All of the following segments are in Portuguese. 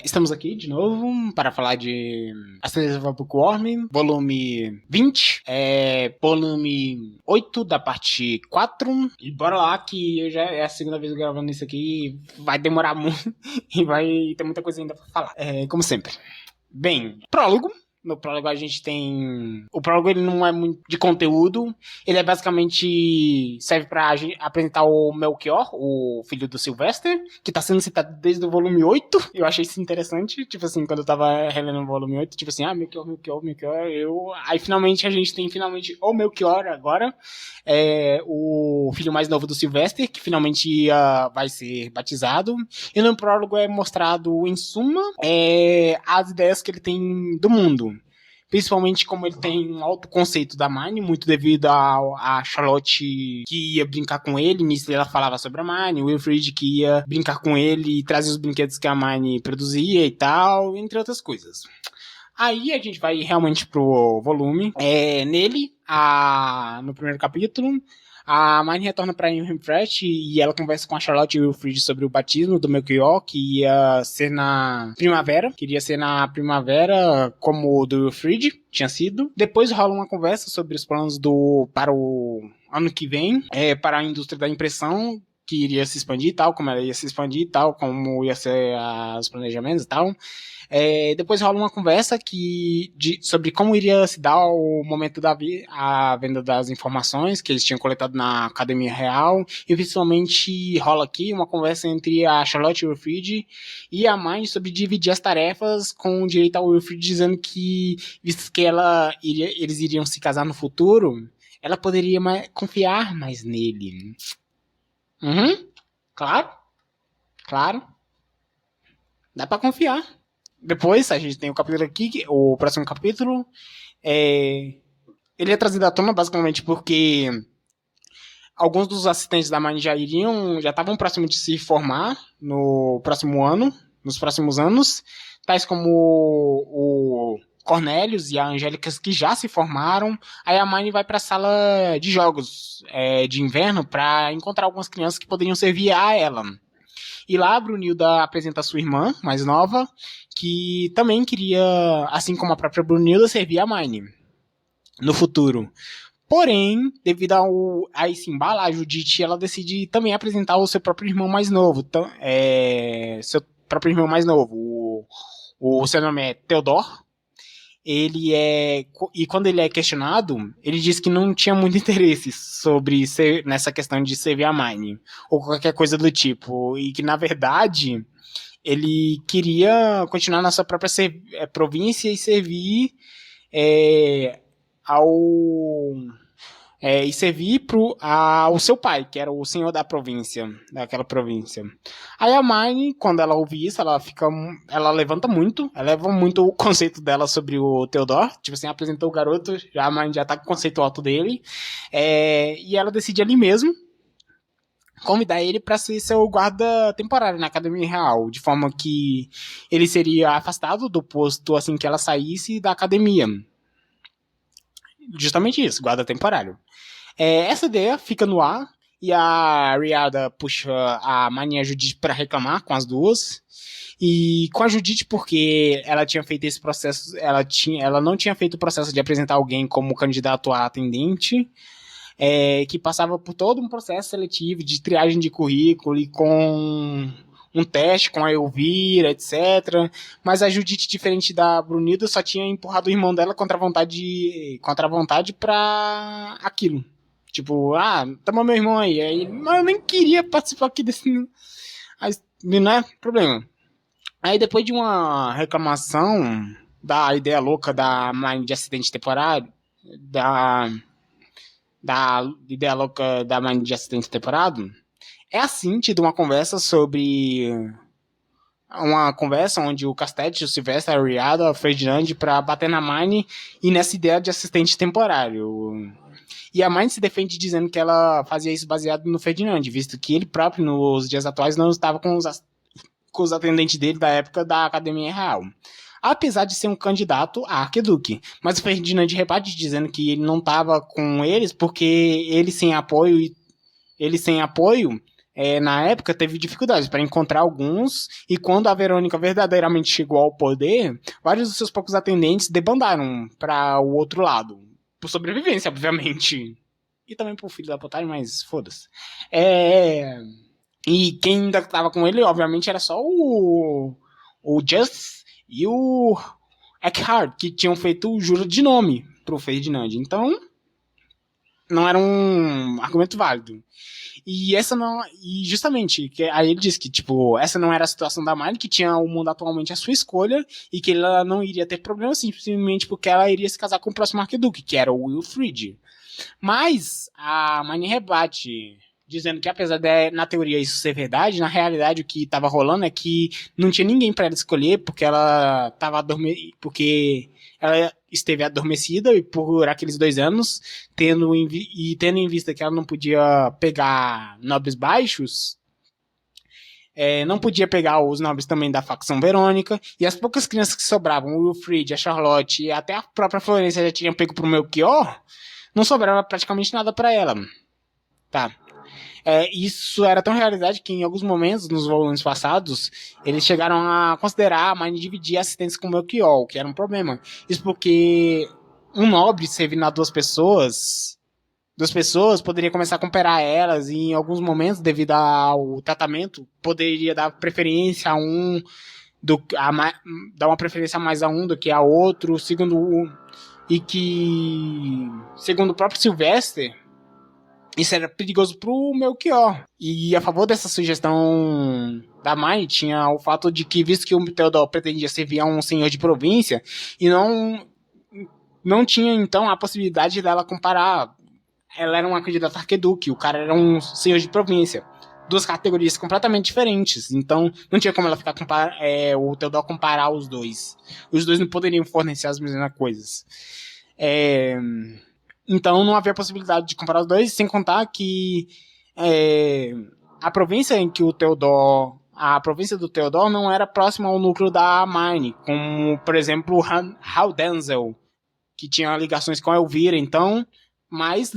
Estamos aqui de novo para falar de A Certeza Bookworm, volume 20, volume 8 da parte 4. E bora lá que eu já é a segunda vez gravando isso aqui, vai demorar muito e vai ter muita coisa ainda para falar, como sempre. Bem, prólogo. No prólogo a gente tem... O prólogo ele não é muito de conteúdo. Ele é basicamente... Serve pra apresentar o Melchior, o filho do Sylvester, que tá sendo citado desde o volume 8. Eu achei isso interessante. Tipo assim, quando eu tava relendo o volume 8, tipo assim, Melchior, Melchior, Melchior. Aí finalmente a gente tem o Melchior agora. O filho mais novo do Sylvester, que finalmente vai ser batizado. E no prólogo é mostrado, em suma, as ideias que ele tem do mundo. Principalmente como ele tem um alto conceito da Marnie, muito devido a Charlotte que ia brincar com ele, nisso ela falava sobre a Marnie, o Wilfred que ia brincar com ele e trazer os brinquedos que a Marnie produzia e tal, entre outras coisas. Aí a gente vai realmente pro volume. Nele, no primeiro capítulo, a Marnie retorna para Fresh e ela conversa com a Charlotte e o Wilfred sobre o batismo do Melchior, que ia ser na primavera. Queria ser na primavera, como o do Wilfred tinha sido. Depois rola uma conversa sobre os planos para o ano que vem, para a indústria da impressão, que iria se expandir e tal, como ela ia se expandir e tal, como ia ser os planejamentos e tal. Depois rola uma conversa sobre como iria se dar o momento a venda das informações que eles tinham coletado na Academia Real, e principalmente rola aqui uma conversa entre a Charlotte Wilfred e a Marnie sobre dividir as tarefas, com direito ao Wilfred dizendo que, visto que eles iriam se casar no futuro, ela poderia confiar mais nele. Claro, claro. Dá pra confiar. Depois a gente tem o capítulo aqui, o próximo capítulo. Ele é trazido à tona basicamente porque alguns dos assistentes da Marnie já estavam próximos de se formar nos próximos anos, tais como o Cornelius e a Angélica, que já se formaram. Aí a Marnie vai para a sala de jogos de inverno para encontrar algumas crianças que poderiam servir a ela. E lá a Brunilda apresenta a sua irmã mais nova, que também queria, assim como a própria Brunilda, servir a Marnie no futuro. Porém, devido a esse embalo, a Judith ela decide também apresentar o seu próprio irmão mais novo. O seu nome é Theodore. E quando ele é questionado, ele diz que não tinha muito interesse nessa questão de servir a Marnie, ou qualquer coisa do tipo, e que na verdade ele queria continuar na sua própria província e servir ao seu pai, que era o senhor daquela província. Aí a Marnie, quando ela ouve isso, ela leva muito o conceito dela sobre o Theodore, tipo assim, apresentou o garoto, a Marnie já tá com o conceito alto dele, e ela decide ali mesmo convidar ele para ser seu guarda temporário na Academia Real, de forma que ele seria afastado do posto assim que ela saísse da academia. Justamente isso, guarda temporário. Essa ideia fica no ar e a Riada puxa a Marnie e a Judith para reclamar com as duas. E com a Judith, porque ela tinha feito esse processo, ela não tinha feito o processo de apresentar alguém como candidato a atendente, que passava por todo um processo seletivo de triagem de currículo e com um teste com a Elvira, etc. Mas a Judith, diferente da Brunilda, só tinha empurrado o irmão dela contra a vontade pra aquilo. Tipo, toma meu irmão aí. Mas eu nem queria participar aqui desse... Mas não é problema. Aí depois de uma reclamação da ideia louca da Marnie de acidente temporário, da ideia louca da Marnie de acidente temporário, é assim tido uma conversa onde o Castelli, o Sylvester, a Riada, o Ferdinand para bater na Marnie e nessa ideia de assistente temporário. E a Marnie se defende dizendo que ela fazia isso baseado no Ferdinand, visto que ele próprio, nos dias atuais, não estava com os atendentes dele da época da Academia Real. Apesar de ser um candidato a arquiduque. Mas o Ferdinand rebate dizendo que ele não estava com eles porque ele sem apoio na época, teve dificuldades para encontrar alguns, e quando a Verônica verdadeiramente chegou ao poder, vários dos seus poucos atendentes debandaram para o outro lado. Por sobrevivência, obviamente. E também por filho da putagem, mas foda-se. E quem ainda tava com ele, obviamente, era só o Just e o Eckhart, que tinham feito o juro de nome pro Ferdinand. Então, não era um argumento válido. E essa não. E justamente, aí ele disse que, tipo, essa não era a situação da Miley, que tinha o mundo atualmente à sua escolha, e que ela não iria ter problema simplesmente porque ela iria se casar com o próximo arquiduque, que era o Wilfrid. Mas a Miley rebate, dizendo que apesar de, na teoria, isso ser verdade, na realidade o que estava rolando é que não tinha ninguém para ela escolher, porque ela estava porque ela esteve adormecida e por aqueles 2 anos, tendo em vista que ela não podia pegar nobres baixos, não podia pegar os nobres também da facção Verônica, e as poucas crianças que sobravam, o Wilfrid, a Charlotte e até a própria Florência já tinham pego pro Melchior, não sobrava praticamente nada para ela. Tá. Isso era tão realidade que em alguns momentos, nos volumes passados, eles chegaram a considerar a Marne dividir a assistência com o Melchior, que era um problema. Isso porque um nobre servindo a duas pessoas poderia começar a comparar elas e em alguns momentos, devido ao tratamento, poderia dar preferência a um, dar uma preferência mais a um do que a outro, segundo o próprio Sylvester, isso era perigoso pro Melchior. E a favor dessa sugestão da Mai tinha o fato de que, visto que o Theodore pretendia servir a um senhor de província, e não tinha então a possibilidade dela comparar. Ela era uma candidata a arquiduque, o cara era um senhor de província. 2 categorias completamente diferentes. Então não tinha como ela ficar o Theodore comparar os dois. Os dois não poderiam fornecer as mesmas coisas. Então não havia possibilidade de comparar os dois, sem contar que a província em que a província do Theodore não era próxima ao núcleo da Marne, como, por exemplo, Haldenzel, que tinha ligações com a Elvira, então mais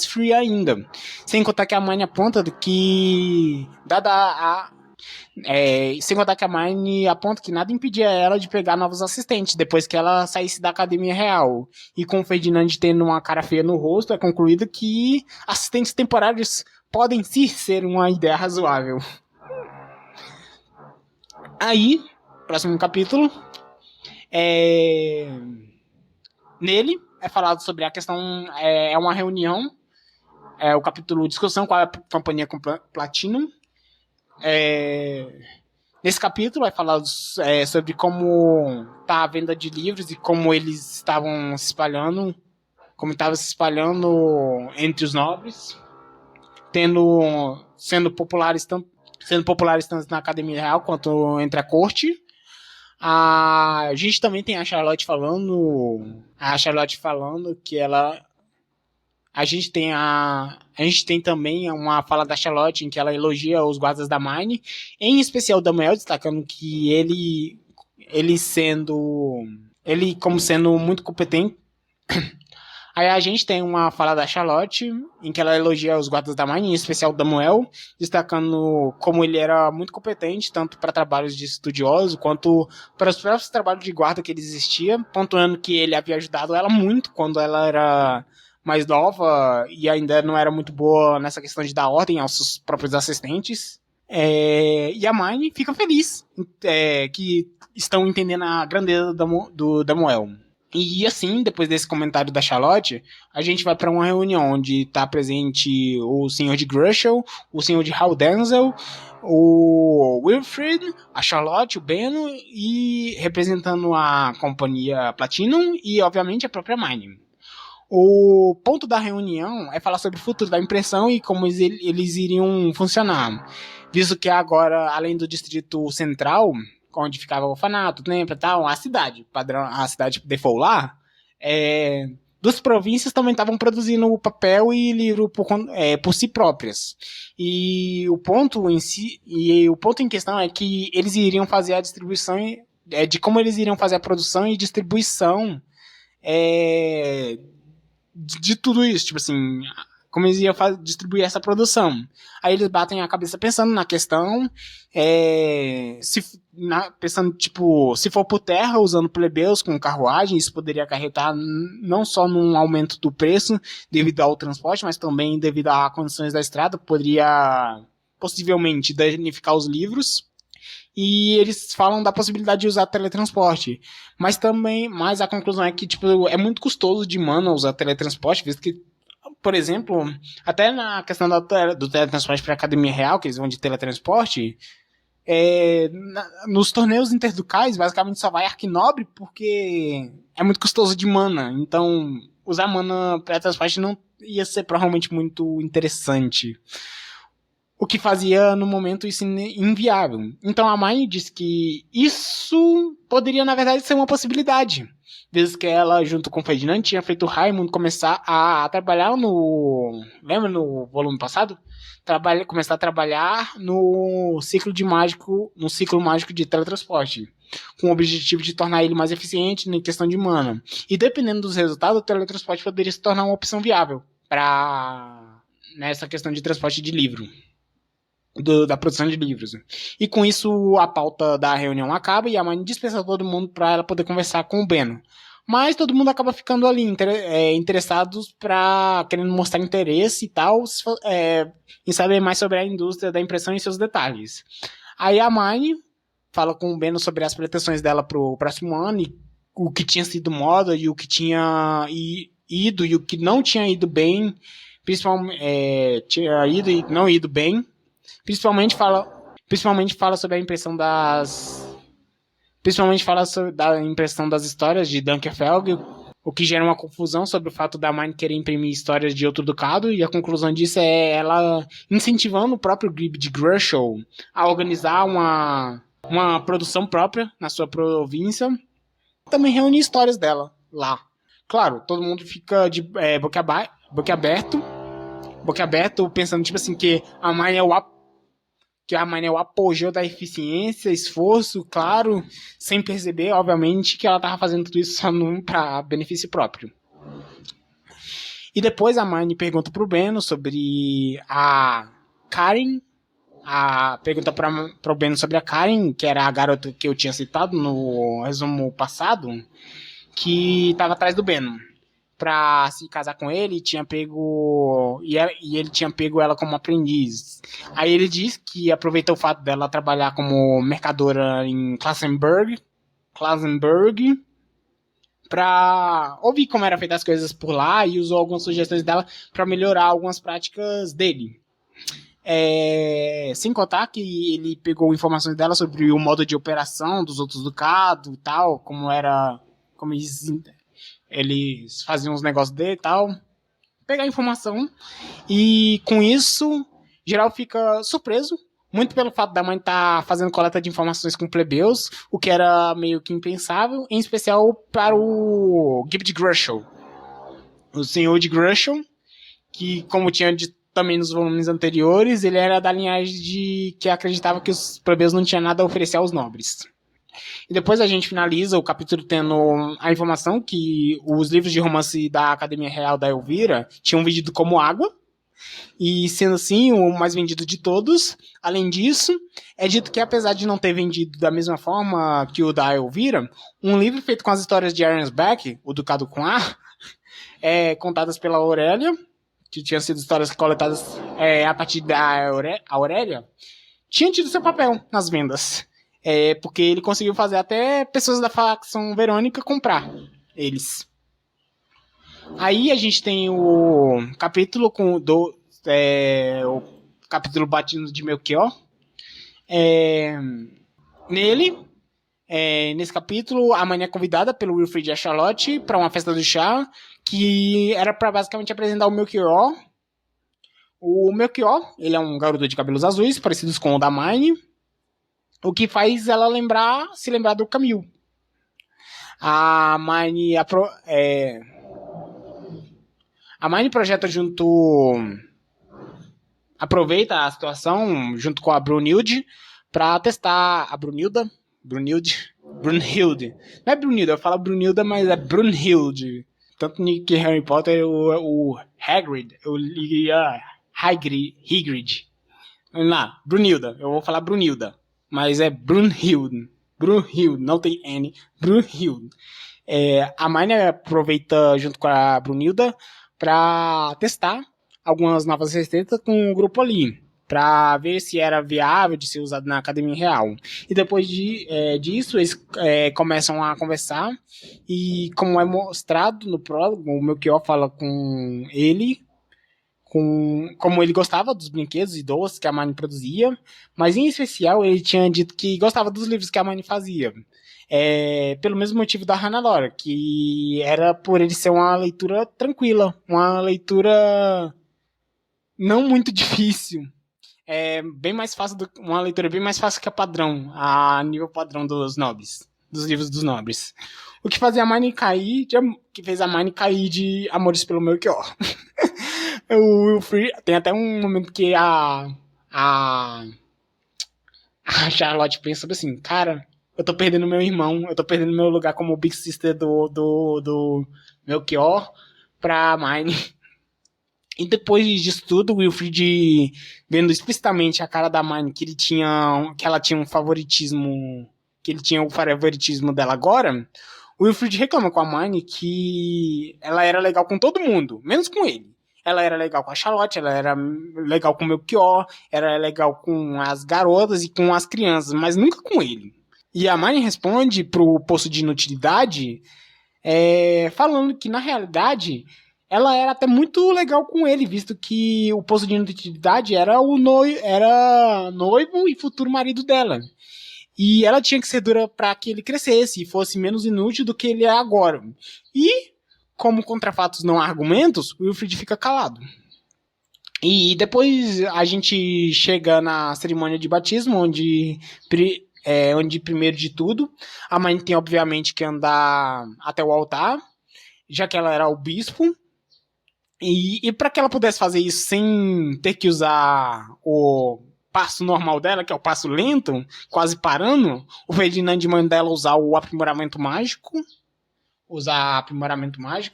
fria ainda. Sem contar que a Marne aponta que, sem contar que a Marne aponta que nada impedia ela de pegar novos assistentes depois que ela saísse da Academia Real. E com o Ferdinand tendo uma cara feia no rosto, é concluído que assistentes temporários podem sim ser uma ideia razoável. Aí, próximo capítulo, nele é falado sobre a questão, é uma reunião, o capítulo discussão com a companhia com Platinum. Nesse capítulo é falado sobre como tá a venda de livros e como eles estavam se espalhando, como estava se espalhando entre os nobres, sendo populares tanto na Academia Real quanto entre a corte. A gente também tem a Charlotte falando que ela... A gente tem também uma fala da Charlotte em que ela elogia os guardas da Marne, em especial o Damuel, destacando que ele como sendo muito competente. Aí a gente tem uma fala da Charlotte em que ela elogia os guardas da Marne, em especial o Damuel, destacando como ele era muito competente, tanto para trabalhos de estudioso quanto para os próprios trabalhos de guarda que ele existia, pontuando que ele havia ajudado ela muito quando ela era mais nova e ainda não era muito boa nessa questão de dar ordem aos seus próprios assistentes. E a Marne fica feliz que estão entendendo a grandeza do Damuel. E assim, depois desse comentário da Charlotte, a gente vai para uma reunião onde está presente o senhor de Grushel, o senhor de Haldenzel, o Wilfrid, a Charlotte, o Beno, e representando a companhia Platinum e, obviamente, a própria Marne. O ponto da reunião é falar sobre o futuro da impressão e como eles iriam funcionar. Visto que agora, além do Distrito Central, onde ficava o orfanato, lembra, tal, a cidade de Foular, duas províncias também estavam produzindo o papel e livro por si próprias. E o ponto em questão é que eles iriam fazer a distribuição, de como eles iriam fazer a produção e distribuição de tudo isso, tipo assim, como eles iam distribuir essa produção. Aí eles batem a cabeça pensando na questão, pensando, tipo, se for por terra, usando plebeus com carruagem, isso poderia acarretar não só num aumento do preço devido ao transporte, mas também devido a condições da estrada, poderia possivelmente danificar os livros. E eles falam da possibilidade de usar teletransporte. Mas a conclusão é que, tipo, é muito custoso de mana usar teletransporte, visto que, por exemplo, até na questão do teletransporte para a Academia Real, que eles vão de teletransporte, nos torneios interducais, basicamente só vai Arquinobre, porque é muito custoso de mana. Então, usar mana para teletransporte não ia ser provavelmente muito interessante. O que fazia, no momento, isso inviável. Então a Mine disse que isso poderia, na verdade, ser uma possibilidade. Desde que ela, junto com o Ferdinand, tinha feito o Raimundo começar a trabalhar no... Lembra no volume passado? Começar a trabalhar no ciclo mágico de teletransporte. Com o objetivo de tornar ele mais eficiente em questão de mana. E dependendo dos resultados, o teletransporte poderia se tornar uma opção viável nessa questão de transporte de livro. Da produção de livros. E com isso a pauta da reunião acaba e a mãe dispensa todo mundo para ela poder conversar com o Beno. Mas todo mundo acaba ficando ali interessados querendo mostrar interesse e tal, em saber mais sobre a indústria da impressão e seus detalhes. Aí a Mine fala com o Beno sobre as pretensões dela pro próximo ano e o que tinha sido moda e o que tinha ido e o que não tinha ido bem, principalmente tinha ido e não ido bem. Principalmente fala sobre a impressão da impressão das histórias de Dunkerfelg, o que gera uma confusão sobre o fato da Mine querer imprimir histórias de outro ducado, e a conclusão disso é ela incentivando o próprio Glib de Grushow a organizar uma produção própria na sua província, também reunir histórias dela lá. Claro, todo mundo fica de boca aberto, pensando tipo assim, que a Mine é o apogeu da eficiência, esforço, claro, sem perceber, obviamente, que ela estava fazendo tudo isso só para benefício próprio. E depois a Mine pergunta pro Beno sobre a Karen, pergunta pro Beno sobre a Karen, que era a garota que eu tinha citado no resumo passado, que estava atrás do Beno pra se casar com ele, e ele tinha pego ela como aprendiz. Aí ele diz que aproveitou o fato dela trabalhar como mercadora em Klassenberg pra ouvir como eram feitas as coisas por lá e usou algumas sugestões dela pra melhorar algumas práticas dele. Sem contar que ele pegou informações dela sobre o modo de operação dos outros ducados e tal, como eles faziam os negócios dele e tal, pegar informação, e com isso geral fica surpreso, muito pelo fato da mãe estar fazendo coleta de informações com plebeus, o que era meio que impensável, em especial para o Gib de Grushow, o senhor de Grushow, que, como tinha dito também nos volumes anteriores, ele era da linhagem que acreditava que os plebeus não tinham nada a oferecer aos nobres. E depois a gente finaliza o capítulo tendo a informação que os livros de romance da Academia Real da Elvira tinham vendido como água, e sendo assim o mais vendido de todos. Além disso, é dito que apesar de não ter vendido da mesma forma que o da Elvira, um livro feito com as histórias de Arensbeck, o Ducado com A, contadas pela Aurélia, que tinham sido histórias coletadas a partir da Aurélia, tinha tido seu papel nas vendas. Porque ele conseguiu fazer até pessoas da facção Verônica comprar eles. Aí a gente tem o capítulo o capítulo Batino de Melchior. Nesse capítulo, a mãe é convidada pelo Wilfred e a Charlotte para uma festa do chá, que era para basicamente apresentar o Melchior. O Melchior, ele é um garoto de cabelos azuis, parecidos com o da Mine, o que faz ela se lembrar do Camille. A Mine projeta aproveita a situação junto com a Brunhilde para testar a Brunhilde. Não é Brunhilde, eu falo Brunhilda, mas é Brunhilde. tanto que Harry Potter, o Hagrid, eu liga Hagrid. Vamos lá, Brunilda, eu vou falar Brunilda, mas é Brunhilde, não tem N, Brunhilde. A Hermione aproveita junto com a Brunilda para testar algumas novas receitas com o grupo ali, para ver se era viável de ser usado na Academia Real. E depois disso, eles começam a conversar, e como é mostrado no prólogo, o Melchior fala com ele, como ele gostava dos brinquedos e doces que a Hermione produzia, mas em especial ele tinha dito que gostava dos livros que a Hermione fazia. Pelo mesmo motivo da Hannah Laura, que era por ele ser uma leitura tranquila, uma leitura não muito difícil. Bem mais fácil, uma leitura bem mais fácil que a nível padrão dos nobres, dos livros dos nobres. O que fazia a Hermione que fez a Hermione cair de amores pelo Melchior. O Wilfrid, tem até um momento que a Charlotte pensa sobre assim, cara, eu tô perdendo meu irmão, eu tô perdendo meu lugar como Big Sister do Melchior pra Hermione. E depois disso tudo, o Wilfrid, vendo explicitamente a cara da Hermione que ela tinha um favoritismo, que ele tinha o favoritismo dela agora, o Wilfrid reclama com a Hermione que ela era legal com todo mundo, menos com ele. Ela era legal com a Charlotte, ela era legal com o Melchior, era legal com as garotas e com as crianças, mas nunca com ele. E a Hermione responde pro poço de inutilidade, falando que, na realidade, ela era até muito legal com ele, visto que o poço de inutilidade era era noivo e futuro marido dela. E ela tinha que ser dura para que ele crescesse e fosse menos inútil do que ele é agora. E, como contra fatos não há argumentos, o Wilfrid fica calado. E depois a gente chega na cerimônia de batismo, onde primeiro de tudo, a mãe tem obviamente que andar até o altar, já que ela era o bispo. E para que ela pudesse fazer isso sem ter que usar o passo normal dela, que é o passo lento, quase parando, o Ferdinand manda ela usar o aprimoramento mágico,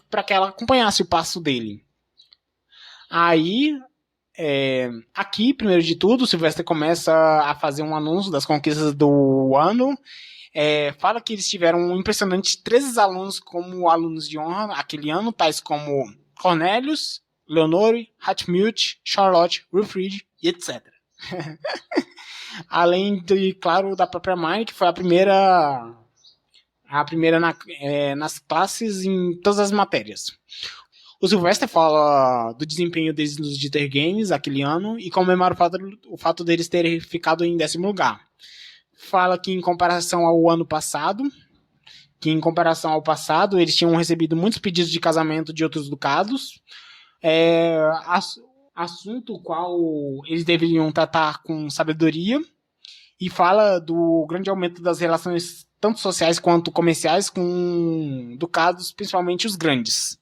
para que ela acompanhasse o passo dele. Aí, aqui, primeiro de tudo, o Sylvester começa a fazer um anúncio das conquistas do ano. Fala que eles tiveram um impressionante 13 alunos como alunos de honra aquele ano, tais como Cornelius, Leonore, Hatmute, Charlotte, Wilfrid e etc. Além de, claro, da própria Hermione, que foi a primeira nas classes em todas as matérias. O Sylvester fala do desempenho deles nos Dieter Games aquele ano e comemora o fato deles terem ficado em 10º lugar. Fala que em comparação ao ano passado, eles tinham recebido muitos pedidos de casamento de outros ducados, assunto qual eles deveriam tratar com sabedoria, e fala do grande aumento das relações tanto sociais quanto comerciais com ducados, principalmente os grandes.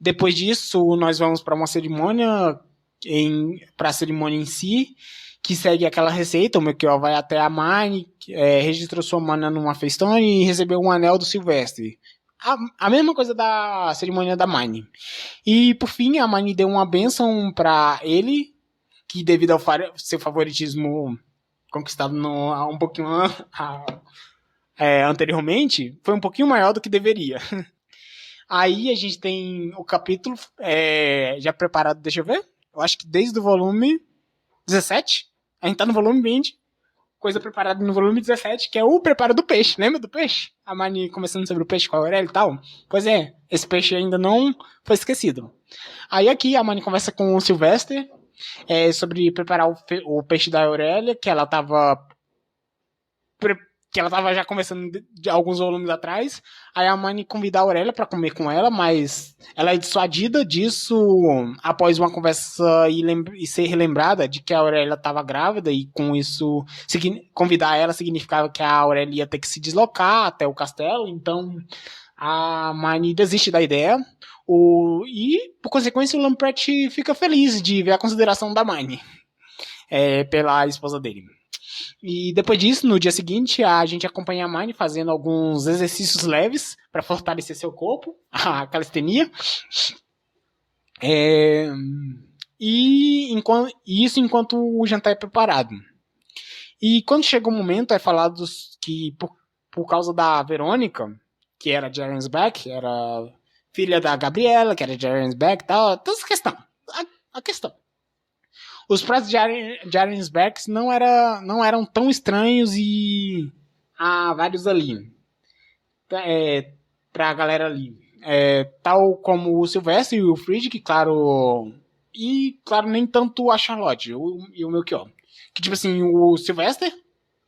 Depois disso, nós vamos para uma cerimônia, para a cerimônia em si, que segue aquela receita. O Melchior vai até a Hermione, registrou sua mana numa festona e recebeu um anel do Sylvester. A mesma coisa da cerimônia da Hermione. E, por fim, a Hermione deu uma bênção para ele, que devido ao seu favoritismo conquistado um pouquinho anteriormente, foi um pouquinho maior do que deveria. Aí a gente tem o capítulo já preparado, deixa eu ver. Eu acho que desde o volume 17, a gente tá no volume 20, coisa preparada no volume 17, que é o preparo do peixe. Lembra do peixe? A Hermione começando sobre o peixe com a Aurélia e tal. Pois é, esse peixe ainda não foi esquecido. Aí aqui a Hermione conversa com o Sylvester sobre preparar o peixe da Aurélia, que ela tava já conversando de alguns volumes atrás. Aí a Hermione convida a Aurélia para comer com ela, mas ela é dissuadida disso após uma conversa e ser relembrada de que a Aurélia estava grávida, e com isso convidar ela significava que a Aurélia ia ter que se deslocar até o castelo. Então a Hermione desiste da ideia, e por consequência o Lamprecht fica feliz de ver a consideração da Hermione pela esposa dele. E depois disso, no dia seguinte, a gente acompanha a Mine fazendo alguns exercícios leves para fortalecer seu corpo, a calistenia. Isso enquanto o jantar é preparado. E quando chega o momento, é falado que por causa da Verônica, que era de Arensbeck, era filha da Gabriela, que era de Arensbeck e tal, toda essa questão. A questão. Os pratos de Arensbeck não eram tão estranhos e há vários ali. Pra galera ali. Tal como o Sylvester e o Friedrich, claro. E, claro, nem tanto a Charlotte e o Melchior. Que, tipo assim, o Sylvester,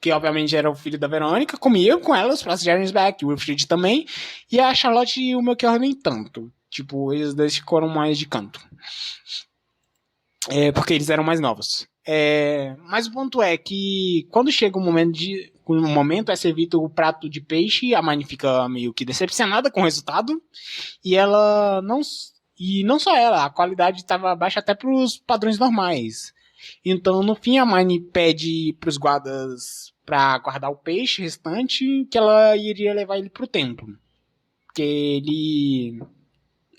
que obviamente era o filho da Verônica, comia com ela os pratos de Arensbeck, o Wilfried também. E a Charlotte e o Melchior nem tanto. Tipo, eles dois ficaram mais de canto. Porque eles eram mais novos. Mas o ponto é que quando chega o momento é servido o prato de peixe, a Mine fica meio que decepcionada com o resultado. E ela não. E não só ela, a qualidade estava baixa até para os padrões normais. Então, no fim, a Mine pede para os guardas para guardar o peixe restante, que ela iria levar ele para o templo. Porque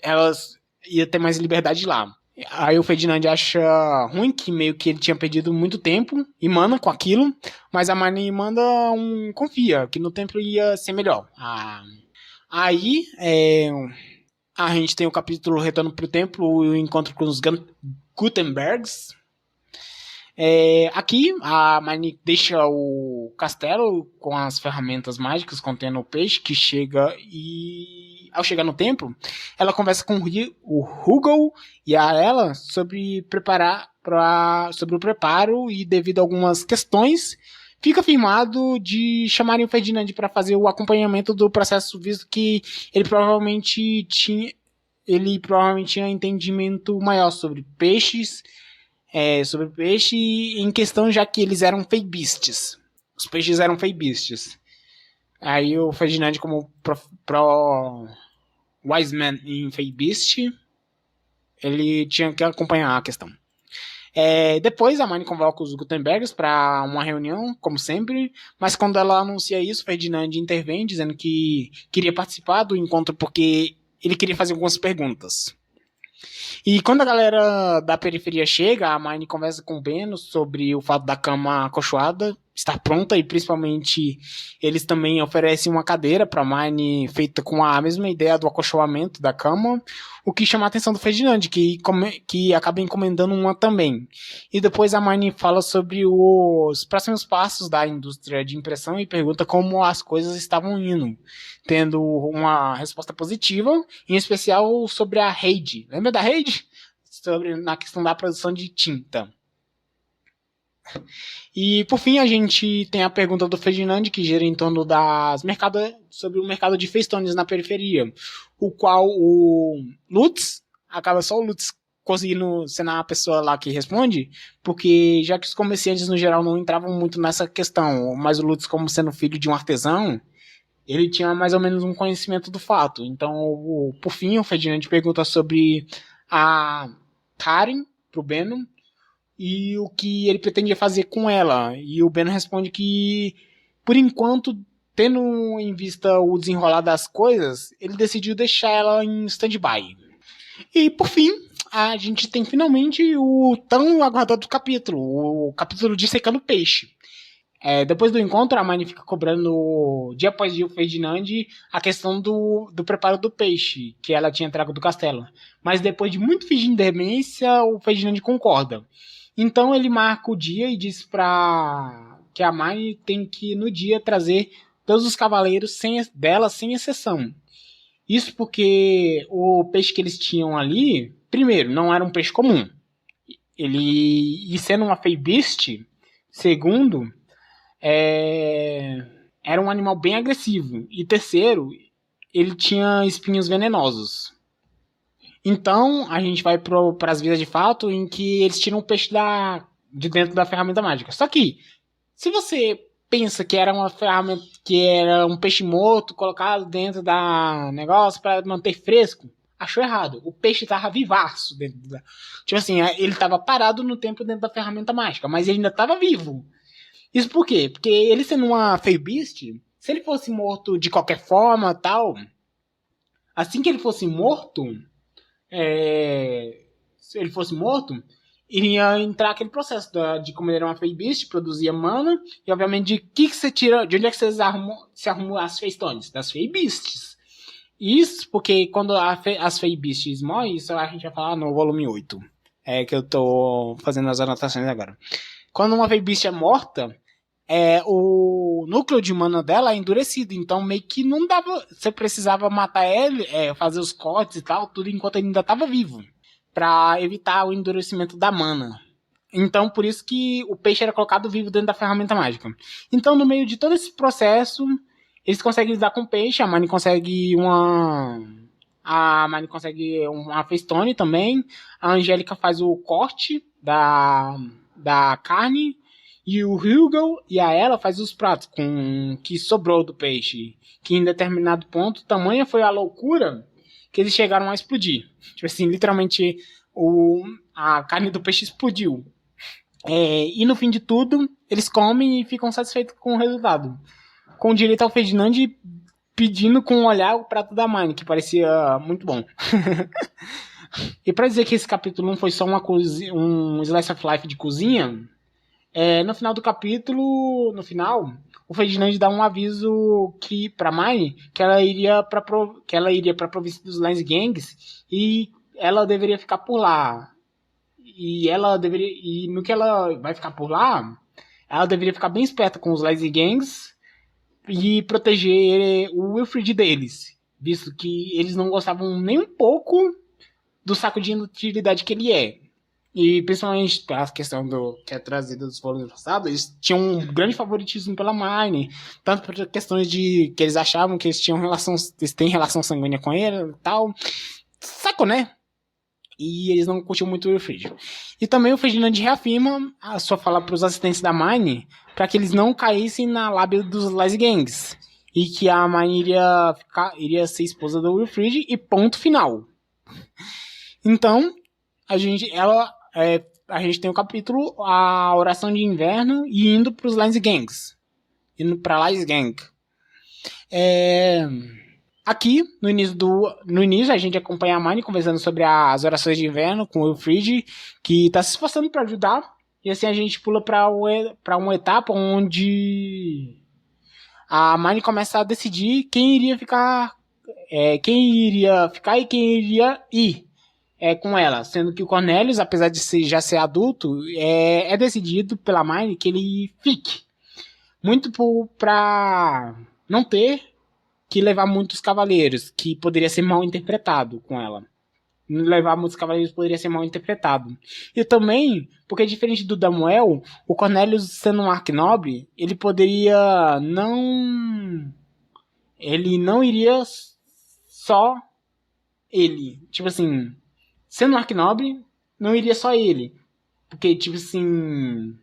elas ia ter mais liberdade lá. Aí o Ferdinand acha ruim que meio que ele tinha perdido muito tempo e mana com aquilo, mas a Mine manda confia, que no templo ia ser melhor. Aí a gente tem o capítulo Retorno pro Templo e o encontro com os Gutenbergs. Aqui a Mine deixa o castelo com as ferramentas mágicas contendo o peixe que chega e ao chegar no templo, ela conversa com o Hugo e a ela sobre o preparo e devido a algumas questões, fica firmado de chamarem o Ferdinand para fazer o acompanhamento do processo, visto que ele provavelmente tinha entendimento maior sobre peixe em questão, já que eles eram feibistes. Os peixes eram feibistes. Aí o Ferdinand, como pro Wise Man em Feibist, ele tinha que acompanhar a questão. Depois a Mine convoca os Gutenbergs para uma reunião, como sempre, mas quando ela anuncia isso, Ferdinand intervém, dizendo que queria participar do encontro porque ele queria fazer algumas perguntas. E quando a galera da periferia chega, a Mine conversa com o Beno sobre o fato da cama acolchoada estar pronta e principalmente eles também oferecem uma cadeira para a Mine feita com a mesma ideia do acolchoamento da cama, o que chama a atenção do Ferdinand, que acaba encomendando uma também. E depois a Mine fala sobre os próximos passos da indústria de impressão e pergunta como as coisas estavam indo, tendo uma resposta positiva, em especial sobre a Heidi. Lembra da Heidi? Na questão da produção de tinta. E por fim a gente tem a pergunta do Ferdinand, que gira em torno sobre o mercado de festones na periferia, o qual o Lutz, acaba só o Lutz conseguindo ser a pessoa lá que responde, porque já que os comerciantes no geral não entravam muito nessa questão, mas o Lutz, como sendo filho de um artesão, ele tinha mais ou menos um conhecimento do fato. Então, por fim, o Ferdinand pergunta sobre a Karen pro Beno e o que ele pretendia fazer com ela. E o Beno responde que, por enquanto, tendo em vista o desenrolar das coisas, ele decidiu deixar ela em stand-by. E, por fim, a gente tem finalmente o tão aguardado capítulo, o capítulo de Secando Peixe. Depois do encontro, a Mine fica cobrando dia após dia o Ferdinand a questão do preparo do peixe que ela tinha trago do castelo. Mas depois de muito fingir de demência, o Ferdinand concorda. Então ele marca o dia e diz que a Mine tem que no dia trazer todos os cavaleiros dela sem exceção. Isso porque o peixe que eles tinham ali, primeiro, não era um peixe comum. E sendo uma Feibist, segundo, era um animal bem agressivo. E terceiro, ele tinha espinhos venenosos. Então, a gente vai para as vidas de fato em que eles tiram o peixe de dentro da ferramenta mágica. Só que, se você pensa que era uma ferramenta, que era um peixe morto colocado dentro da negócio para manter fresco, achou errado. O peixe estava vivaço dentro tipo assim, ele estava parado no tempo dentro da ferramenta mágica, mas ele ainda estava vivo. Isso por quê? Porque ele sendo uma Fey Beast, se ele fosse morto de qualquer forma tal, assim que ele fosse morto, se ele fosse morto, iria entrar aquele processo de como ele era uma Fey Beast, produzia mana, e obviamente de que você tira, de onde é que vocês arrumam as Fey Stones? Das Fey Beasts. Isso porque quando as Fey Beasts morrem, isso a gente vai falar no volume 8. É que eu tô fazendo as anotações agora. Quando uma Fey Beast é morta, o núcleo de mana dela é endurecido, então meio que não dava, você precisava matar ele, fazer os cortes e tal, tudo enquanto ele ainda estava vivo, para evitar o endurecimento da mana. Então por isso que o peixe era colocado vivo dentro da ferramenta mágica. Então no meio de todo esse processo, eles conseguem lidar com o peixe, a Mani consegue uma Feystone também, a Angélica faz o corte da carne, e o Hugo e a Ela faz os pratos com que sobrou do peixe. Que em determinado ponto, tamanha foi a loucura que eles chegaram a explodir. Tipo assim, literalmente a carne do peixe explodiu. E no fim de tudo, eles comem e ficam satisfeitos com o resultado. Com direito ao Ferdinand pedindo com um olhar o prato da Mine, que parecia muito bom. E pra dizer que esse capítulo não foi só um slice of life de cozinha, no final do capítulo, o Ferdinand dá um aviso pra Mine que ela iria pra província dos Lines Gangs e ela deveria ficar por lá. E no que ela vai ficar por lá, ela deveria ficar bem esperta com os Lines Gangs e proteger o Wilfred deles, visto que eles não gostavam nem um pouco do saco de inutilidade que ele é. E principalmente a questão que é trazida dos volumes passados, eles tinham um grande favoritismo pela Mine, tanto por questões de que eles achavam que eles têm relação sanguínea com ele e tal. Saco, né? E eles não curtiam muito o Wilfred. E também o Ferdinand reafirma a sua fala para os assistentes da Mine para que eles não caíssem na lábia dos Lies Gangs. E que a Mine iria ser esposa do Wilfred e ponto final. Então, a gente tem o capítulo A Oração de Inverno e indo para os Lines Gangs. Indo para Lines Gang. Aqui, no início, a gente acompanha a Mine conversando sobre as orações de inverno com o Wilfred, que está se esforçando para ajudar. E assim a gente pula para uma etapa onde a Mine começa a decidir quem iria ficar e quem iria ir com ela. Sendo que o Cornelius, apesar de já ser adulto, é decidido pela Mine que ele fique. Muito para não ter que levar muitos cavaleiros, que poderia ser mal interpretado com ela. Levar muitos cavaleiros poderia ser mal interpretado. E também, porque diferente do Damuel, o Cornelius sendo um arquinobre, ele poderia não... Ele não iria só ele. Tipo assim, sendo um arquinobre, não iria só ele. Porque, tipo assim,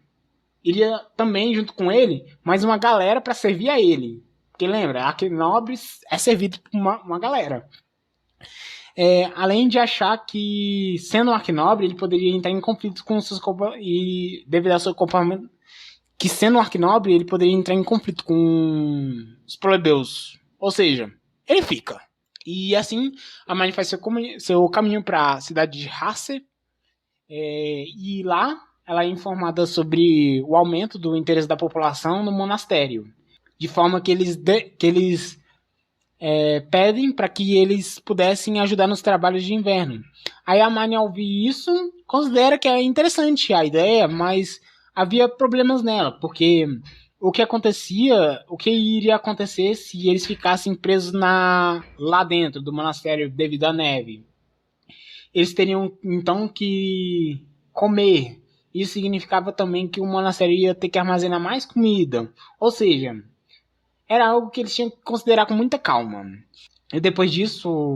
iria também junto com ele mais uma galera para servir a ele. Porque lembra, Arquinobres é servido por uma galera. Além de achar que, sendo um Arquinobre, ele poderia entrar em conflito com seus e devido ao seu comportamento, que sendo um Arquinobre, ele poderia entrar em conflito com os plebeus. Ou seja, ele fica. E assim, a Mine faz seu caminho para a cidade de Harse. E lá, ela é informada sobre o aumento do interesse da população no monastério. De forma que eles pedem para que eles pudessem ajudar nos trabalhos de inverno. Aí a Mine, ao ouvir isso, considera que é interessante a ideia, mas havia problemas nela, porque o que iria acontecer se eles ficassem presos lá dentro do monastério devido à neve? Eles teriam então que comer. Isso significava também que o monastério ia ter que armazenar mais comida. Ou seja, era algo que eles tinham que considerar com muita calma. E depois disso,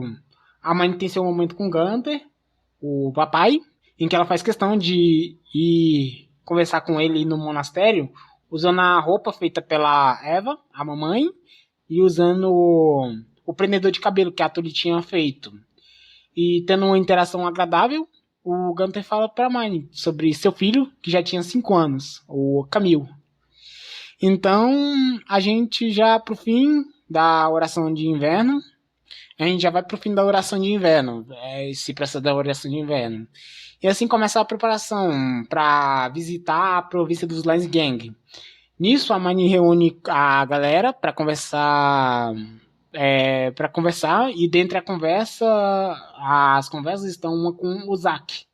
a Mine tem seu momento com Gunther, o papai, em que ela faz questão de ir conversar com ele no monastério, usando a roupa feita pela Eva, a mamãe, e usando o prendedor de cabelo que a Tully tinha feito. E tendo uma interação agradável, o Gunther fala pra Mine sobre seu filho, que já tinha 5 anos, o Camille. Então, a gente já pro fim da oração de inverno, a gente já vai pro fim da oração de inverno, esse processo da oração de inverno. E assim começa a preparação para visitar a província dos Lines Gang. Nisso, a Mani reúne a galera para conversar, e dentre a conversa, as conversas estão uma com o Zack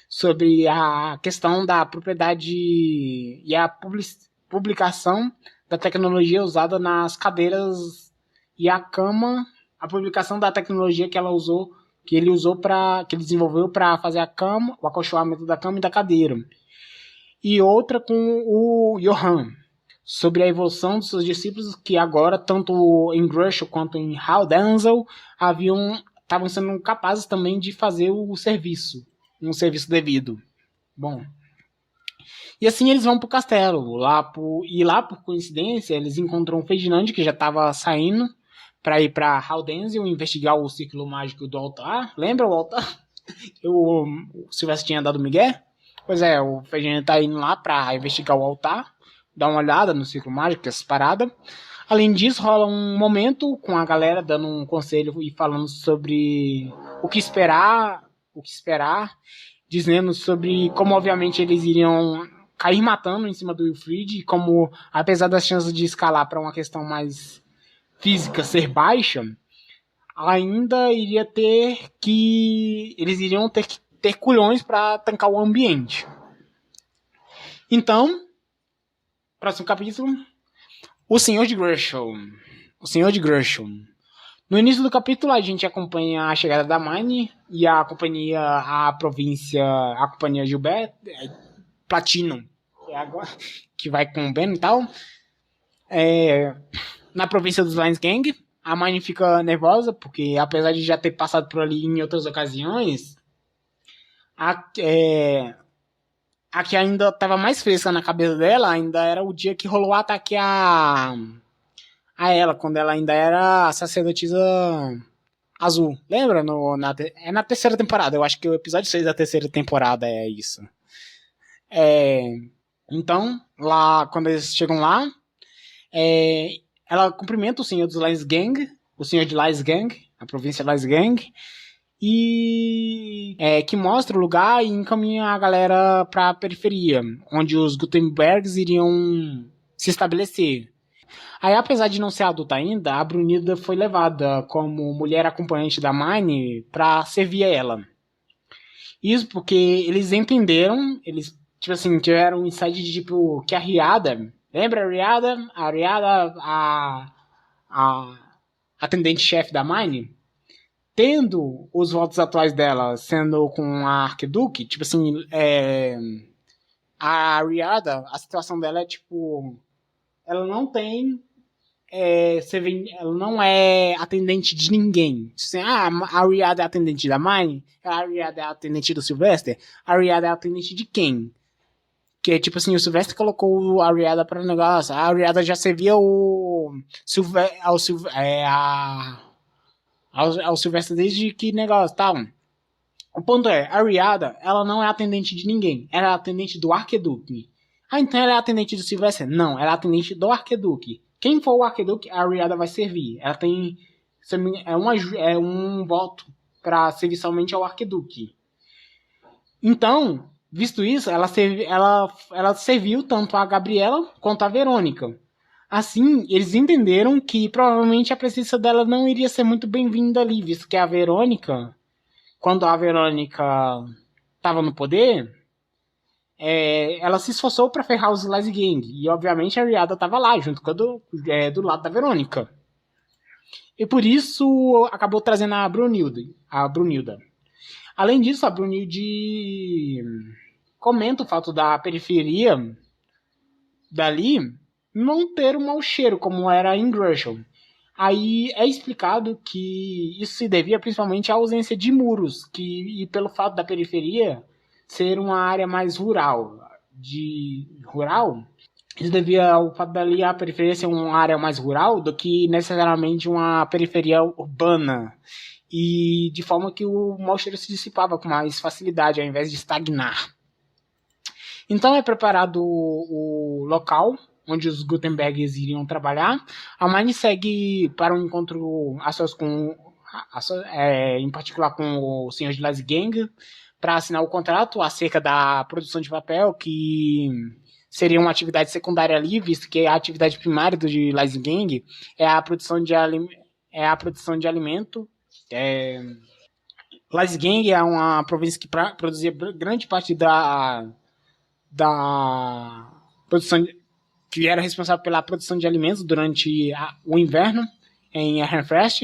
sobre a questão da propriedade e a publicação da tecnologia usada nas cadeiras e a cama, a publicação da tecnologia que ele desenvolveu para fazer a cama, o acolchoamento da cama e da cadeira. E outra com o Johan, sobre a evolução dos seus discípulos, que agora, tanto em Grushel quanto em Hal Denzel, estavam sendo capazes também de fazer um serviço devido. Bom, e assim eles vão pro castelo. Lá por coincidência, eles encontram o Ferdinand, que já estava saindo para ir para Hal Denzel investigar o ciclo mágico do altar. Lembra o altar? O Sylvester tinha dado migué? Pois é, o Ferdinand tá indo lá para investigar o altar, dar uma olhada no ciclo mágico, essa parada. Além disso, rola um momento com a galera dando um conselho e falando sobre o que esperar, dizendo sobre como, obviamente, eles iriam cair matando em cima do Wilfried, e como, apesar das chances de escalar para uma questão mais física ser baixa, ainda iria ter que... eles iriam ter que ter culhões para tancar o ambiente. Então, próximo capítulo, o Senhor de Grushel. No início do capítulo, a gente acompanha a chegada da Mine e a companhia Gilbert, Platinum, que vai com o Ben e tal. Na província dos Lines Gang, a Mine fica nervosa, porque apesar de já ter passado por ali em outras ocasiões, a que ainda estava mais fresca na cabeça dela ainda era o dia que rolou o ataque a ela, quando ela ainda era a sacerdotisa azul. Lembra? É na terceira temporada. Eu acho que o episódio 6 da terceira temporada é isso. Então, lá, quando eles chegam lá, ela cumprimenta o senhor dos Lines Gang, o senhor de Lines Gang, a província Lines Gang, e que mostra o lugar e encaminha a galera para a periferia, onde os Gutenbergs iriam se estabelecer. Aí, apesar de não ser adulta ainda, a Brunilda foi levada como mulher acompanhante da Mine para servir a ela. Isso porque eles entenderam, eles tiveram um insight de que a Riada, lembra a Riada? A Riada, a atendente-chefe da Mine, tendo os votos atuais dela sendo com a Arquiduque, a Riada, a situação dela é ela não tem ela não é atendente de ninguém. A Riada é atendente da Mine, a Riada é atendente do Sylvester, a Riada é atendente de quem? Que é o Sylvester colocou a Riada para o negócio, a Riada já servia ao Sylvester desde que negócio, tal. O ponto é, a Riada, ela não é atendente de ninguém, ela é atendente do Arquiduque. Então ela é atendente do Sylvester? Não, ela é atendente do Arquiduque. Quem for o Arquiduque, a Riada vai servir. Ela tem um voto para servir somente ao Arquiduque. Então, visto isso, ela serviu tanto a Gabriela quanto a Verônica. Assim, eles entenderam que provavelmente a presença dela não iria ser muito bem-vinda ali, visto que a Verônica, quando a Verônica estava no poder, ela se esforçou para ferrar os Lines Gang. E, obviamente, a Riada estava lá, junto com do lado da Verônica. E por isso, acabou trazendo a Brunilda. Além disso, a Brunilda comenta o fato da periferia dali não ter um mau cheiro, como era em Grushel. Aí é explicado que isso se devia principalmente à ausência de muros, e pelo fato da periferia ser uma área mais rural. Isso devia ao fato dali a periferia ser uma área mais rural do que necessariamente uma periferia urbana. E de forma que o mau cheiro se dissipava com mais facilidade, ao invés de estagnar. Então é preparado o local onde os Gutenbergs iriam trabalhar. A Hermione segue para um encontro a sós com, em particular com o Senhor de Lazgang, para assinar o contrato acerca da produção de papel, que seria uma atividade secundária ali, visto que a atividade primária do de Lazgang é a produção de alimento. Lazgang é uma província que produzia grande parte da produção, que era responsável pela produção de alimentos durante o inverno em Herrenfest.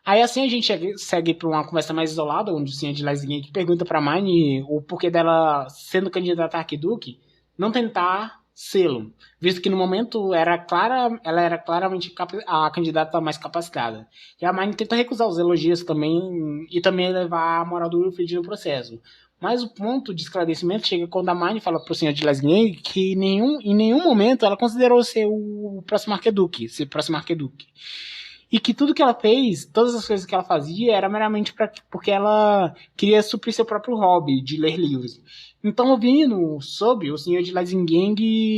Aí assim a gente segue para uma conversa mais isolada, onde o Senhor de Lazgang pergunta para Hermione o porquê dela, sendo candidata a Arquiduque, não tentar sê-lo, visto que no momento ela era claramente a candidata mais capacitada. E a Hermione tenta recusar os elogios também, e também elevar a moral do Wilfrid no processo. Mas o ponto de esclarecimento chega quando a Hermione fala pro Senhor de Lazgang que em nenhum momento ela considerou ser o próximo arquiduque, e que tudo que ela fez, todas as coisas que ela fazia, era meramente porque ela queria suprir seu próprio hobby de ler livros. Então, ouvindo sobre, o Senhor de Lazgang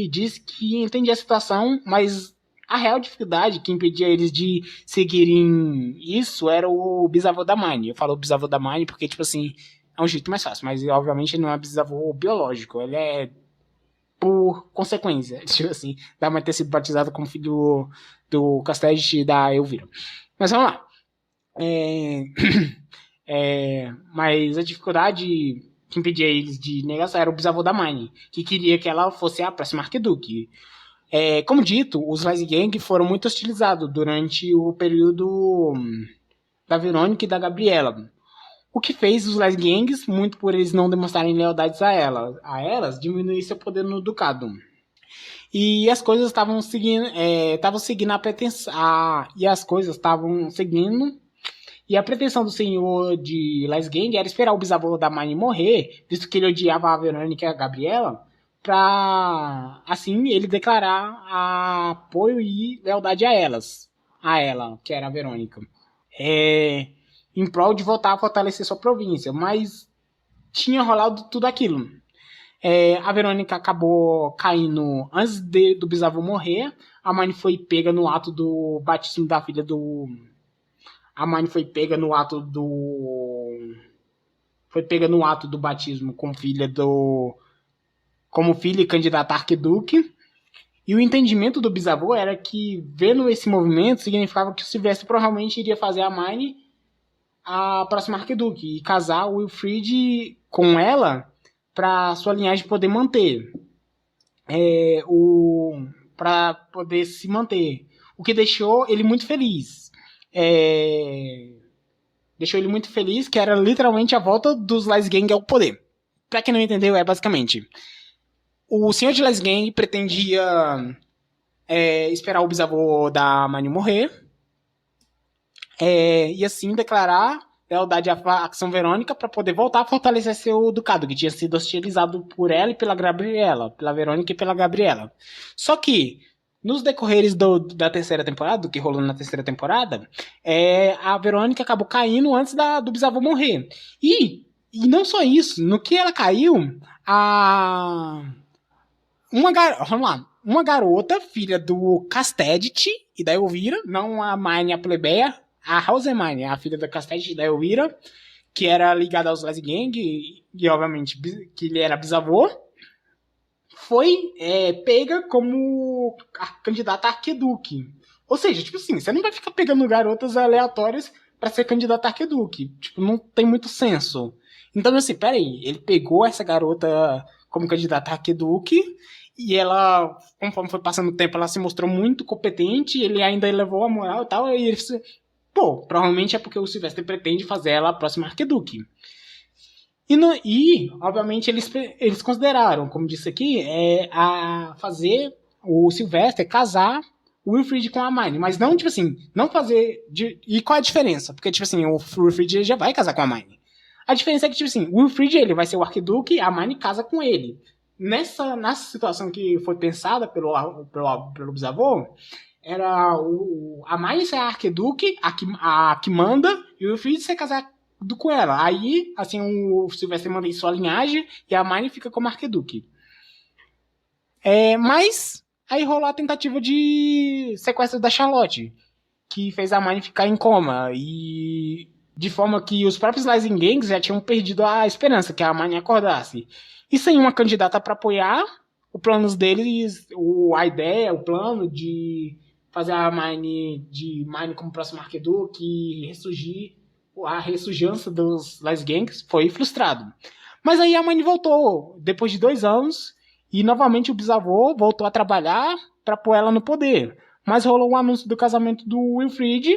disse que entendia a situação, mas a real dificuldade que impedia eles de seguirem isso era o bisavô da Hermione. Eu falo bisavô da Hermione porque, tipo assim, é um jeito mais fácil, mas obviamente não é bisavô biológico, ele é por consequência, tipo assim, da mãe ter sido batizada como filho do Castelli e da Elvira. Mas vamos lá. Mas a dificuldade que impedia eles de negação era o bisavô da Hermione, que queria que ela fosse a próxima arquiduque. Como dito, os Lazgang foram muito hostilizados durante o período da Verônica e da Gabriela. O que fez os Lazgangs, muito por eles não demonstrarem lealdades a elas, diminuir seu poder no ducado. E as coisas estavam seguindo, a pretensão, e as coisas estavam seguindo, e a pretensão do senhor de Lazgang era esperar o bisavô da Hermione morrer, visto que ele odiava a Verônica e a Gabriela, para assim ele declarar apoio e lealdade a ela, que era a Verônica. Em prol de voltar a fortalecer sua província, mas tinha rolado tudo aquilo. A Verônica acabou caindo antes do bisavô morrer. A Hermione foi pega no ato do batismo da filha do... A Hermione foi pega no ato do... Foi pega no ato do batismo como filha e candidata a arquiduque. E o entendimento do bisavô era que, vendo esse movimento, significava que o Silvestre provavelmente iria fazer a Hermione a próxima arquiduque e casar o Wilfrid com ela para sua linhagem poder manter. Para poder se manter. O que deixou ele muito feliz. Deixou ele muito feliz, que era literalmente a volta dos Lazgang ao poder. Para quem não entendeu, basicamente... O senhor de Lazgang pretendia esperar o bisavô da Hermione morrer e assim declarar lealdade à facção Verônica para poder voltar a fortalecer seu ducado, que tinha sido hostilizado por ela e pela Gabriela, pela Verônica e pela Gabriela. Só que, nos decorreres da terceira temporada, do que rolou na terceira temporada, a Verônica acabou caindo antes do bisavô morrer. E não só isso, no que ela caiu, uma garota, filha do Castedit e da Elvira, não a Hermione, a plebeia, a House Hermione, a filha da Castedit e da Elvira, que era ligada aos Lazgang, e obviamente que ele era bisavô, foi pega como candidata a arquiduque. Ou seja, tipo assim, você não vai ficar pegando garotas aleatórias para ser candidata a arquiduque. Tipo, não tem muito senso. Então, assim, peraí, ele pegou essa garota como candidata a arquiduque, e ela, conforme foi passando o tempo, ela se mostrou muito competente, ele ainda elevou a moral e tal, e ele disse, provavelmente é porque o Silvestre pretende fazer ela a próxima arquiduque. E obviamente, eles consideraram, como disse aqui, a fazer o Silvestre casar o Wilfrid com a Hermione, mas não, tipo assim, não fazer... E qual é a diferença? Porque, tipo assim, o Wilfrid já vai casar com a Hermione. A diferença é que, tipo assim, o Wilfrid, ele vai ser o arquiduque, a Hermione casa com ele. Nessa situação que foi pensada pelo bisavô, era a Hermione ser a arquiduque, a que manda, e o Wilfrid ser casado com ela. Aí, assim, o Silvestre manda em sua linhagem, e a Hermione fica como arquiduque. Mas Aí rolou a tentativa de sequestro da Charlotte, que fez a Mine ficar em coma, e de forma que os próprios Rising Gangs já tinham perdido a esperança que a Mine acordasse. E sem uma candidata para apoiar, os planos deles, a ideia, o plano de fazer a Mine como próximo Arquiduque e ressurgir, a ressurgência dos Rising Gangs foi frustrado. Mas aí a Mine voltou, depois de 2 anos, e novamente o bisavô voltou a trabalhar para pôr ela no poder. Mas rolou um anúncio do casamento do Wilfrid,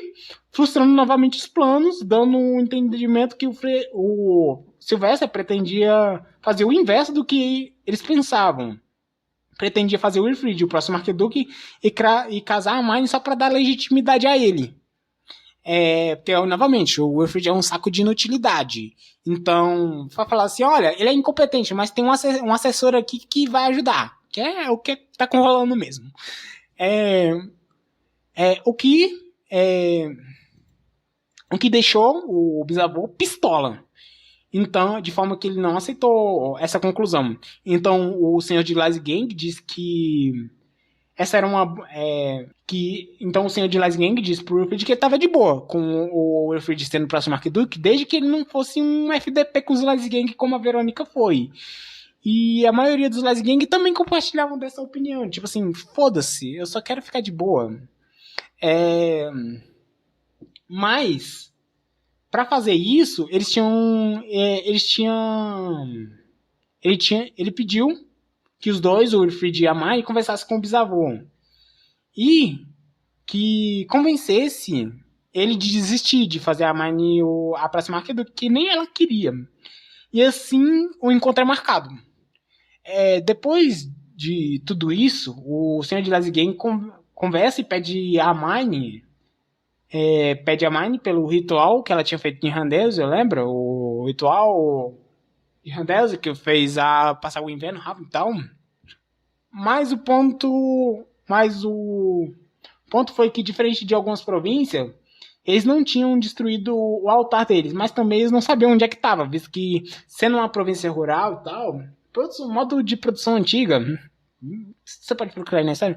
frustrando novamente os planos, dando um entendimento que o Sylvester pretendia fazer o inverso do que eles pensavam. Pretendia fazer o Wilfrid, o próximo arquiduque, e casar a Mine só para dar legitimidade a ele. Porque, novamente, o Wilfrid é um saco de inutilidade. Então, vai falar assim, olha, ele é incompetente, mas tem um assessor aqui que vai ajudar. Que é o que tá rolando mesmo. O que deixou o bisavô pistola. Então, de forma que ele não aceitou essa conclusão. Então, o senhor de Gang diz que essa era uma... então, o senhor de Gang diz pro Wilfrid que ele estava de boa com o Wilfrid sendo o próximo arquiduque, desde que ele não fosse um FDP com os Gang como a Verônica foi. E a maioria dos Gang também compartilhavam dessa opinião. Tipo assim, foda-se, eu só quero ficar de boa. Mas, para fazer isso, ele pediu que os dois, o Wilfrid e a Mine, conversassem com o bisavô. E que convencesse ele de desistir de fazer a Mine a próxima arquiduque, que nem ela queria. E assim, o encontro é marcado. Depois de tudo isso, o senhor de Gang conversa e pede a Mine pelo ritual que ela tinha feito em Randez, eu lembro, o ritual de Randez que fez passar o inverno rápido e tal. Mas o ponto foi que, diferente de algumas províncias, eles não tinham destruído o altar deles, mas também eles não sabiam onde é que estava, visto que, sendo uma província rural e tal, modo de produção antiga, você pode procurar aí, né, sério?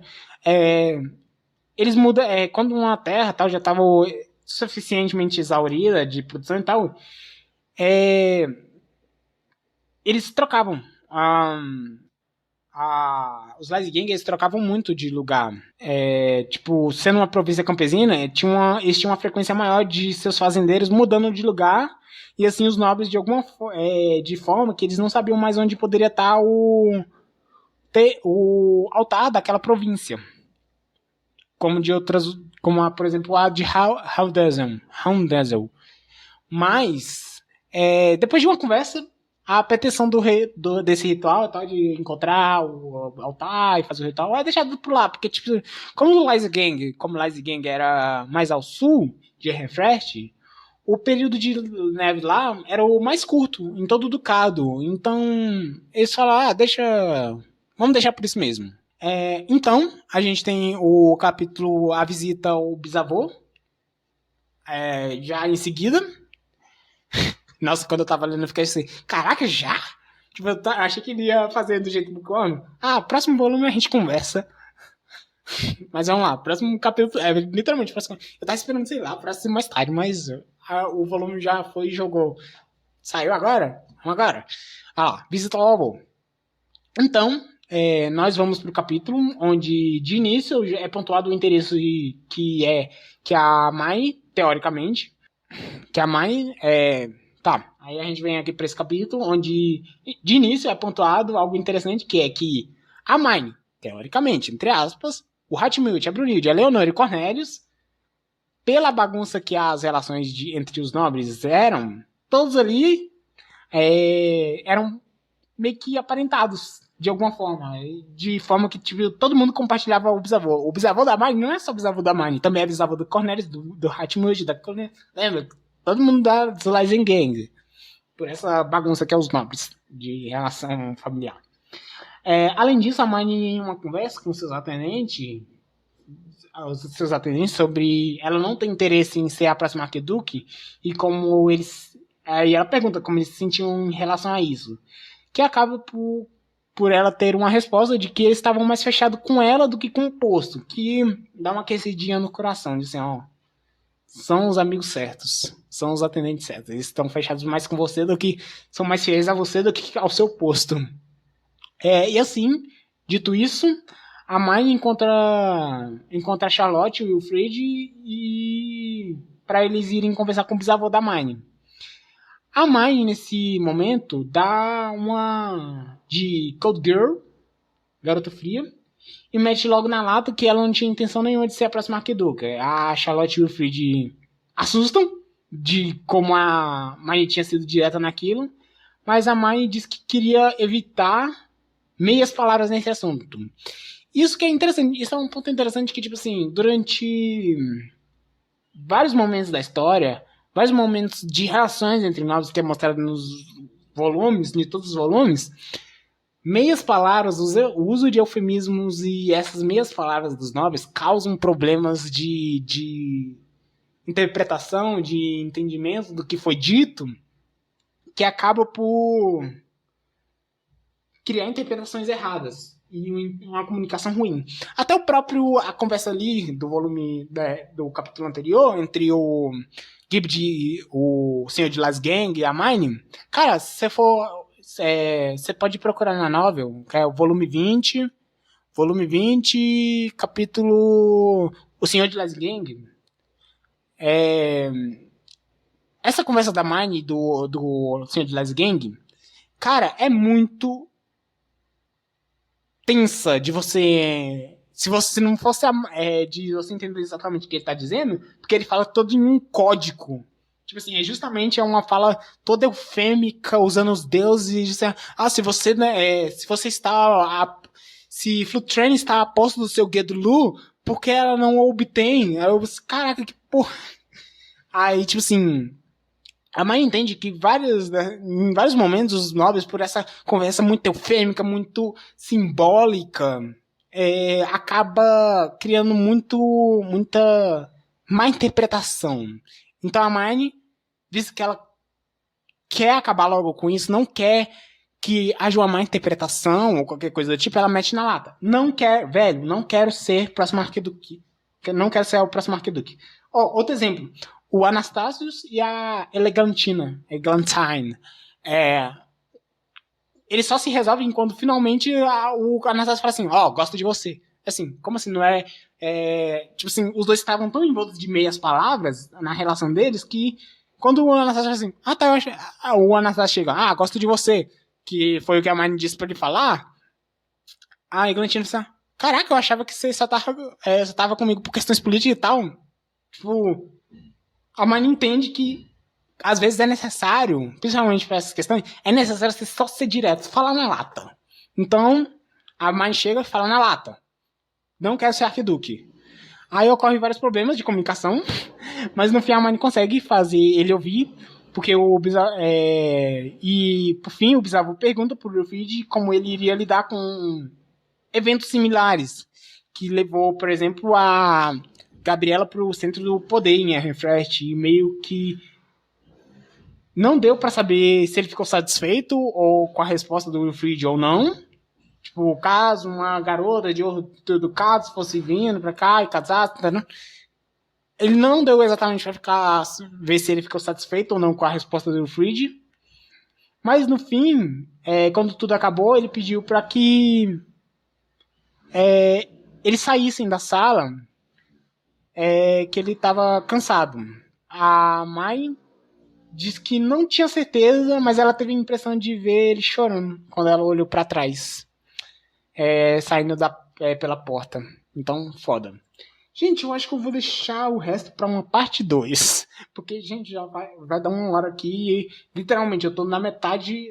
Eles mudam, quando uma terra tal já estava suficientemente exaurida de produção e tal, eles trocavam. Os Gang, eles trocavam muito de lugar. Tipo, sendo uma província campesina, eles tinham uma frequência maior de seus fazendeiros mudando de lugar, e assim os nobres de forma que eles não sabiam mais onde poderia estar o altar daquela província. Como de outras, por exemplo, a de Houndazel. Mas, depois de uma conversa, a pretensão desse ritual, tal, de encontrar o altar e fazer o ritual, é deixado por lá, porque, tipo, como o Liza Gang era mais ao sul de Refresh, o período de neve lá era o mais curto em todo o ducado. Então, eles falaram, vamos deixar por isso mesmo. Então, a gente tem o capítulo A Visita ao Bisavô, já em seguida. Nossa, quando eu tava lendo, eu fiquei assim, caraca, já? Tipo, eu achei que ele ia fazer do jeito do Bookworm. Próximo volume a gente conversa. Mas vamos lá, próximo capítulo, literalmente, próximo. Eu tava esperando, sei lá, pra ser mais tarde, mas o volume já foi e jogou. Saiu agora? Vamos agora. Visita ao avô. Então, nós vamos pro capítulo onde, de início, é pontuado o interesse que a Mai, teoricamente, tá, aí a gente vem aqui para esse capítulo, onde de início é pontuado algo interessante, que é que a Mine, teoricamente, entre aspas, o Hatmilch, a Brunilde, a Leonor e Cornelius, pela bagunça que as relações entre os nobres eram, todos ali eram meio que aparentados, de alguma forma, de forma que todo mundo compartilhava o bisavô. O bisavô da Mine não é só o bisavô da Mine, também é bisavô do Cornelius, do Hatmilch, da Cornelius, lembra? Todo mundo da Rising Gang. Por essa bagunça que é os nobres de relação familiar. Além disso, a Mine, em uma conversa com seus atendentes sobre ela não ter interesse em ser a próxima arquiduque e como eles... Aí ela pergunta como eles se sentiam em relação a isso. Que acaba por por ela ter uma resposta de que eles estavam mais fechados com ela do que com o posto, que dá uma aquecidinha no coração, de assim, ó, são os amigos certos, são os atendentes certos, eles estão fechados mais com você do que, são mais fiéis a você do que ao seu posto. E assim, dito isso, a Mine encontra a Charlotte e o Fred e para eles irem conversar com o bisavô da Mine. A Mine, nesse momento, dá uma de Cold Girl, garota fria, e mete logo na lata que ela não tinha intenção nenhuma de ser a próxima Arquiduca. A Charlotte e o Fred assustam de como a Mine tinha sido direta naquilo, mas a Mine diz que queria evitar meias palavras nesse assunto. Isso que é interessante, isso é um ponto interessante que, tipo assim, durante vários momentos da história, vários momentos de relações entre nós que é mostrado nos volumes, de todos os volumes, meias palavras, o uso de eufemismos e essas meias palavras dos nobres causam problemas de interpretação, de entendimento do que foi dito, que acaba por criar interpretações erradas e uma comunicação ruim. Até a conversa ali do volume do capítulo anterior entre o Gibbs, o senhor de Las Gang e a Mine, cara, se você pode procurar na novel, que é o volume 20, capítulo O Senhor de Las Gang. Essa conversa da Mine do Senhor de Las Gang, cara, é muito tensa de você. Se você não fosse de você entender exatamente o que ele está dizendo, porque ele fala todo em um código. Tipo assim, justamente uma fala toda eufêmica, usando os deuses, dizendo, se você, né, se você está. Se Flutren está a posto do seu Gedlu, por que ela não o obtém? Aí eu, caraca, que porra. Aí, tipo assim. A mãe entende que em vários momentos os nobres, por essa conversa muito eufêmica, muito simbólica, acaba criando muita má interpretação. Então a Mine diz que ela quer acabar logo com isso, não quer que haja uma má interpretação ou qualquer coisa do tipo, ela mete na lata. Não quero ser próximo Arquiduque. Não quero ser o próximo Arquiduque. Outro exemplo. O Anastasius e a Eglantine. Eles só se resolvem quando finalmente o Anastasius fala assim, gosto de você. Assim, como assim, não é... tipo assim, os dois estavam tão envolvidos de meias palavras na relação deles que quando o Anastasius fala assim, o Anastasius chega, gosto de você, que foi o que a Mine disse pra ele falar, a Eglantine fala assim, caraca, eu achava que você só tava comigo por questões políticas e tal. Tipo... A Mine entende que às vezes é necessário, principalmente para essas questões, é necessário você só ser direto, falar na lata. Então, a Mine chega e fala na lata. Não quero ser Arquiduque. Aí ocorrem vários problemas de comunicação, mas no fim a Mine consegue fazer ele ouvir, porque e por fim o bisavô pergunta pro Luffy como ele iria lidar com eventos similares, que levou, por exemplo, a Gabriela pro centro do poder em Refresh, e meio que não deu pra saber se ele ficou satisfeito ou com a resposta do Wilfried ou não. Tipo, caso uma garota do caso fosse vindo pra cá e casasse, tá, né? Ele não deu exatamente pra ver se ele ficou satisfeito ou não com a resposta do Wilfried. Mas no fim, quando tudo acabou, ele pediu pra que eles saíssem da sala, que ele estava cansado. A Mai diz que não tinha certeza, mas ela teve a impressão de ver ele chorando quando ela olhou para trás, saindo pela porta. Então, foda. Gente, eu acho que eu vou deixar o resto para uma parte 2. Porque, gente, já vai dar uma hora aqui e, literalmente, eu tô na metade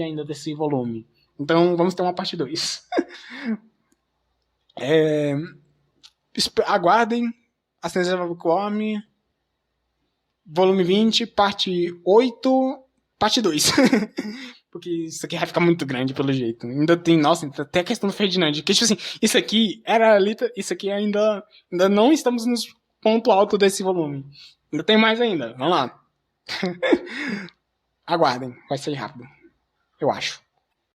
ainda desse volume. Então, vamos ter uma parte 2. Aguardem Assassin's Creed Bookworm, volume 20, parte 8, parte 2. Porque isso aqui vai ficar muito grande pelo jeito. Ainda tem, nossa, até a questão do Ferdinand. Que, tipo assim, isso aqui ainda não estamos no ponto alto desse volume. Ainda tem mais ainda. Vamos lá. Aguardem, vai ser rápido. Eu acho.